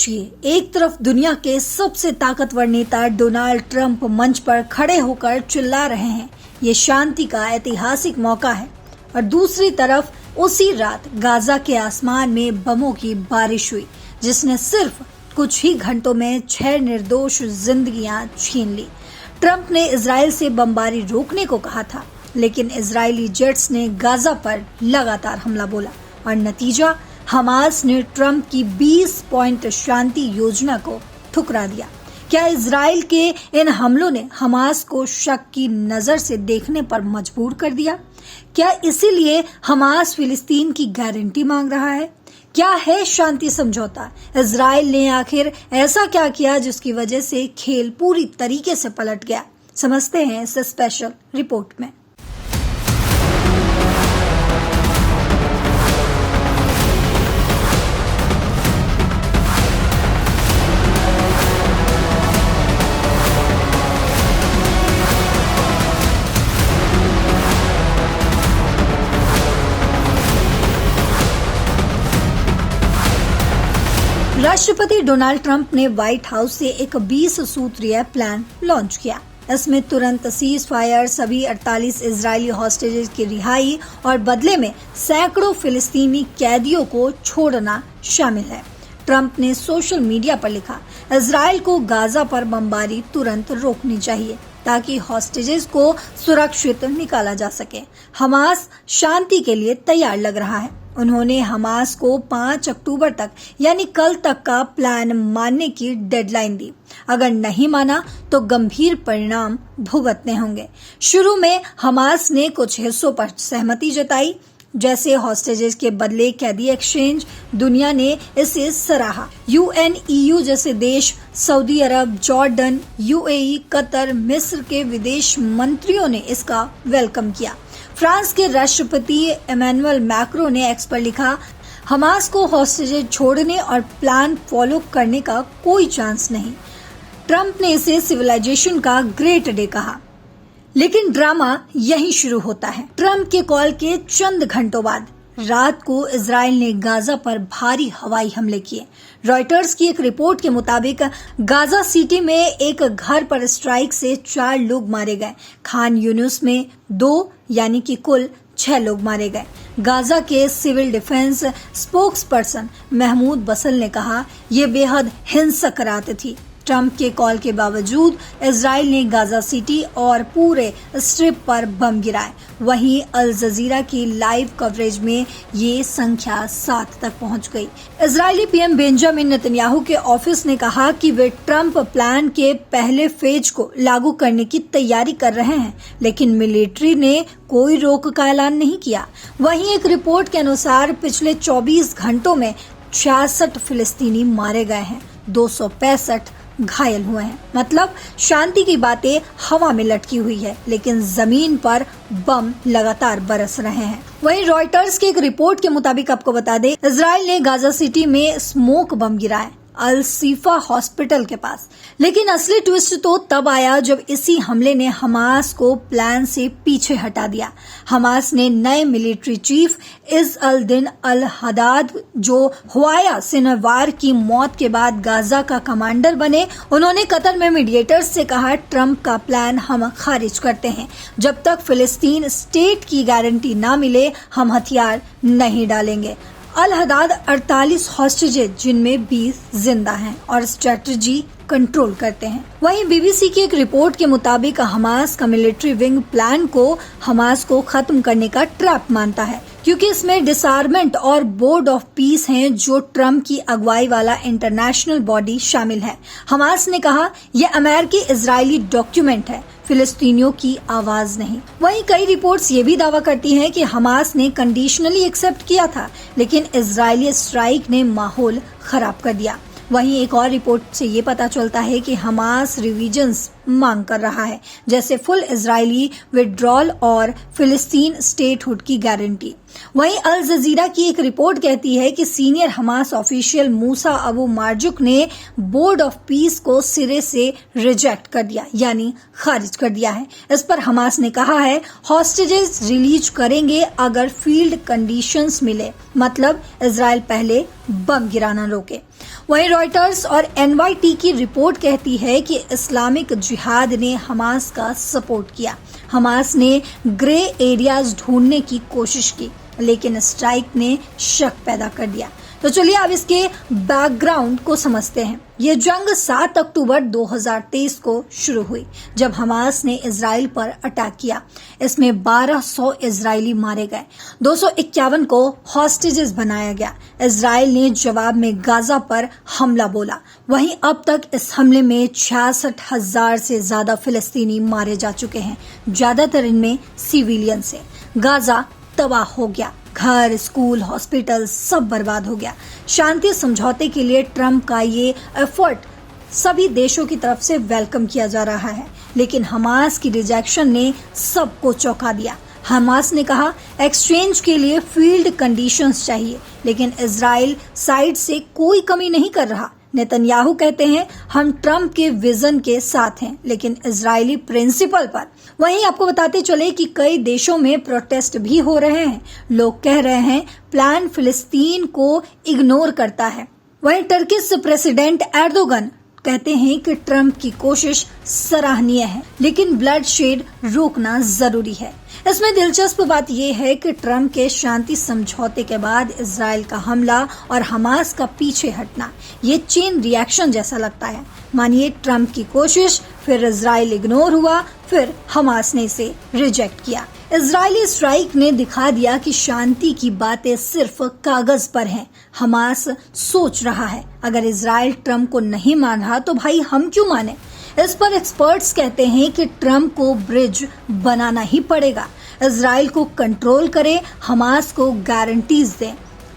सोचिए, एक तरफ दुनिया के सबसे ताकतवर नेता डोनाल्ड ट्रंप मंच पर खड़े होकर चिल्ला रहे हैं, ये शांति का ऐतिहासिक मौका है, और दूसरी तरफ उसी रात गाजा के आसमान में बमों की बारिश हुई, जिसने सिर्फ कुछ ही घंटों में 6 निर्दोष जिंदगियां छीन ली। ट्रंप ने इजराइल से बमबारी रोकने को कहा था, लेकिन इजरायली जेट्स ने गाजा पर लगातार हमला बोला और नतीजा हमास ने ट्रंप की 20 पॉइंट शांति योजना को ठुकरा दिया। क्या इजराइल के इन हमलों ने हमास को शक की नजर से देखने पर मजबूर कर दिया? क्या इसीलिए हमास फिलिस्तीन की गारंटी मांग रहा है? क्या है शांति समझौता? इजराइल ने आखिर ऐसा क्या किया जिसकी वजह से खेल पूरी तरीके से पलट गया? समझते हैं इस स्पेशल रिपोर्ट में। राष्ट्रपति डोनाल्ड ट्रंप ने व्हाइट हाउस से एक 20 सूत्रीय प्लान लॉन्च किया। इसमें तुरंत सीज फायर, सभी 48 इजरायली हॉस्टेजेस की रिहाई और बदले में सैकड़ों फिलिस्तीनी कैदियों को छोड़ना शामिल है। ट्रंप ने सोशल मीडिया पर लिखा, इजराइल को गाजा पर बमबारी तुरंत रोकनी चाहिए ताकि हॉस्टेजेस को सुरक्षित निकाला जा सके। हमास शांति के लिए तैयार लग रहा है। उन्होंने हमास को 5 अक्टूबर तक यानी कल तक का प्लान मानने की डेडलाइन दी। अगर नहीं माना तो गंभीर परिणाम भुगतने होंगे। शुरू में हमास ने कुछ हिस्सों पर सहमति जताई, जैसे हॉस्टेजेस के बदले कैदी एक्सचेंज। दुनिया ने इसे सराहा। UN, EU जैसे देश, सऊदी अरब, जॉर्डन, UAE, कतर, मिस्र के विदेश मंत्रियों ने इसका वेलकम किया। फ्रांस के राष्ट्रपति इमैनुअल मैक्रो ने एक्स पर लिखा, हमास को हॉस्टेजेस छोड़ने और प्लान फॉलो करने का कोई चांस नहीं। ट्रंप ने इसे सिविलाइजेशन का ग्रेट डे कहा। लेकिन ड्रामा यहीं शुरू होता है। ट्रंप के कॉल के चंद घंटों बाद रात को इजराइल ने गाजा पर भारी हवाई हमले किए। रॉयटर्स की एक रिपोर्ट के मुताबिक गाजा सिटी में एक घर पर स्ट्राइक से 4 लोग मारे गए। खान यूनिस में 2 यानी कि कुल 6 लोग मारे गए। गाजा के civil defence spokesperson Mahmoud Bassal ने कहा, ये बेहद हिंसक रात थी। ट्रंप के कॉल के बावजूद इजराइल ने गाजा सिटी और पूरे स्ट्रिप पर बम गिराए। वहीं अल जजीरा की लाइव कवरेज में ये संख्या 7 तक पहुंच गई। इजरायली पीएम बेंजामिन नेतन्याहू के ऑफिस ने कहा कि वे ट्रंप प्लान के पहले फेज को लागू करने की तैयारी कर रहे हैं, लेकिन मिलिट्री ने कोई रोक का ऐलान नहीं किया। वहीं एक रिपोर्ट के अनुसार पिछले 24 घंटों में 66 फिलिस्तीनी मारे गए हैं, 265 घायल हुए हैं। मतलब शांति की बातें हवा में लटकी हुई है, लेकिन जमीन पर बम लगातार बरस रहे हैं। वहीं रॉयटर्स की एक रिपोर्ट के मुताबिक आपको बता दें, इजराइल ने गाजा सिटी में स्मोक बम गिराए अल सीफा हॉस्पिटल के पास। लेकिन असली ट्विस्ट तो तब आया जब इसी हमले ने हमास को प्लान से पीछे हटा दिया। हमास ने नए मिलिट्री चीफ इज़ अल दिन अल हदाद, जो हुआया सिनवार की मौत के बाद गाजा का कमांडर बने, उन्होंने कतर में मीडिएटर्स से कहा, ट्रंप का प्लान हम खारिज करते हैं। जब तक फिलिस्तीन स्टेट की गारंटी ना मिले, हम हथियार नहीं डालेंगे। अल हदाद 48 हॉस्टेजेस जिनमें 20 जिंदा हैं और स्ट्रेटजी कंट्रोल करते हैं। वहीं बीबीसी की एक रिपोर्ट के मुताबिक हमास का मिलिट्री विंग प्लान को हमास को खत्म करने का ट्रैप मानता है, क्योंकि इसमें डिसआर्मेंट और बोर्ड ऑफ पीस हैं, जो ट्रंप की अगुवाई वाला इंटरनेशनल बॉडी शामिल है। हमास ने कहा, यह अमेरिकी इजरायली डॉक्यूमेंट है, फिलिस्तीनियों की आवाज नहीं। वहीं कई रिपोर्ट्स ये भी दावा करती हैं कि हमास ने कंडीशनली एक्सेप्ट किया था, लेकिन इजरायली स्ट्राइक ने माहौल खराब कर दिया। वहीं एक और रिपोर्ट से ये पता चलता है कि हमास रिविजन्स मांग कर रहा है, जैसे फुल इजरायली विड्रॉल और फिलिस्तीन स्टेटहुड की गारंटी। वहीं अल जजीरा की एक रिपोर्ट कहती है कि सीनियर हमास ऑफिशियल मूसा अबू मार्जुक ने बोर्ड ऑफ पीस को सिरे से रिजेक्ट कर दिया, यानी खारिज कर दिया है। इस पर हमास ने कहा है, हॉस्टेजेस रिलीज करेंगे अगर फील्ड कंडीशंस मिले, मतलब इजराइल पहले बम गिराना रोके। वहीं रॉयटर्स और NYT की रिपोर्ट कहती है कि इस्लामिक जिहाद ने हमास का सपोर्ट किया। हमास ने ग्रे एरियाज ढूंढने की कोशिश की, लेकिन स्ट्राइक ने शक पैदा कर दिया। तो चलिए अब इसके बैकग्राउंड को समझते हैं। ये जंग 7 अक्टूबर 2023 को शुरू हुई, जब हमास ने इजराइल पर अटैक किया। इसमें 1200 इजरायली मारे गए, 251 को हॉस्टेजेस बनाया गया। इजराइल ने जवाब में गाजा पर हमला बोला। वहीं अब तक इस हमले में 66,000 से ज्यादा फिलिस्तीनी मारे जा चुके हैं, ज्यादातर इनमें सिविलियन से। गाजा तबाह हो गया, घर, स्कूल, हॉस्पिटल सब बर्बाद हो गया। शांति समझौते के लिए ट्रंप का ये एफर्ट सभी देशों की तरफ से वेलकम किया जा रहा है, लेकिन हमास की रिजेक्शन ने सबको चौंका दिया। हमास ने कहा एक्सचेंज के लिए फील्ड कंडीशंस चाहिए, लेकिन इजराइल साइड से कोई कमी नहीं कर रहा। नेतन्याहू कहते हैं हम ट्रंप के विजन के साथ हैं, लेकिन इजरायली प्रिंसिपल पर। वहीं आपको बताते चले कि कई देशों में प्रोटेस्ट भी हो रहे हैं। लोग कह रहे हैं प्लान फिलिस्तीन को इग्नोर करता है। वहीं टर्किश प्रेसिडेंट एर्दोगन कहते हैं कि ट्रंप की कोशिश सराहनीय है, लेकिन ब्लडशेड रोकना जरूरी है। इसमें दिलचस्प बात यह है कि ट्रंप के शांति समझौते के बाद इजराइल का हमला और हमास का पीछे हटना, ये चेन रिएक्शन जैसा लगता है। मानिए ट्रंप की कोशिश, फिर इजराइल इग्नोर हुआ, फिर हमास ने इसे रिजेक्ट किया। इजरायली स्ट्राइक ने दिखा दिया कि शांति की बातें सिर्फ कागज पर हैं। हमास सोच रहा है अगर इजराइल ट्रंप को नहीं मान रहा तो भाई हम क्यों माने। इस पर एक्सपर्ट्स कहते हैं कि ट्रंप को ब्रिज बनाना ही पड़ेगा। इजराइल को कंट्रोल करे, हमास को गारंटीज दे।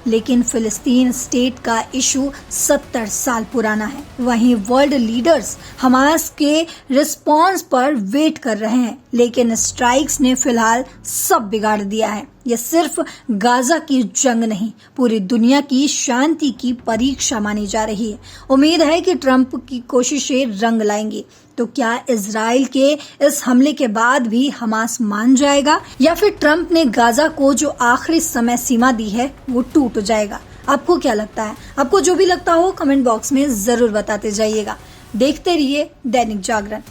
लेकिन फिलिस्तीन स्टेट का इशू 70 साल पुराना है। वहीं वर्ल्ड लीडर्स हमास के रिस्पॉन्स पर वेट कर रहे हैं, लेकिन स्ट्राइक्स ने फिलहाल सब बिगाड़ दिया है। यह सिर्फ गाजा की जंग नहीं, पूरी दुनिया की शांति की परीक्षा मानी जा रही है। उम्मीद है कि ट्रंप की कोशिशें रंग लाएंगी। तो क्या इजराइल के इस हमले के बाद भी हमास मान जाएगा, या फिर ट्रंप ने गाजा को जो आखिरी समय सीमा दी है वो टूट जाएगा? आपको क्या लगता है? आपको जो भी लगता हो कमेंट बॉक्स में जरूर बताते जाइएगा। देखते रहिए दैनिक जागरण।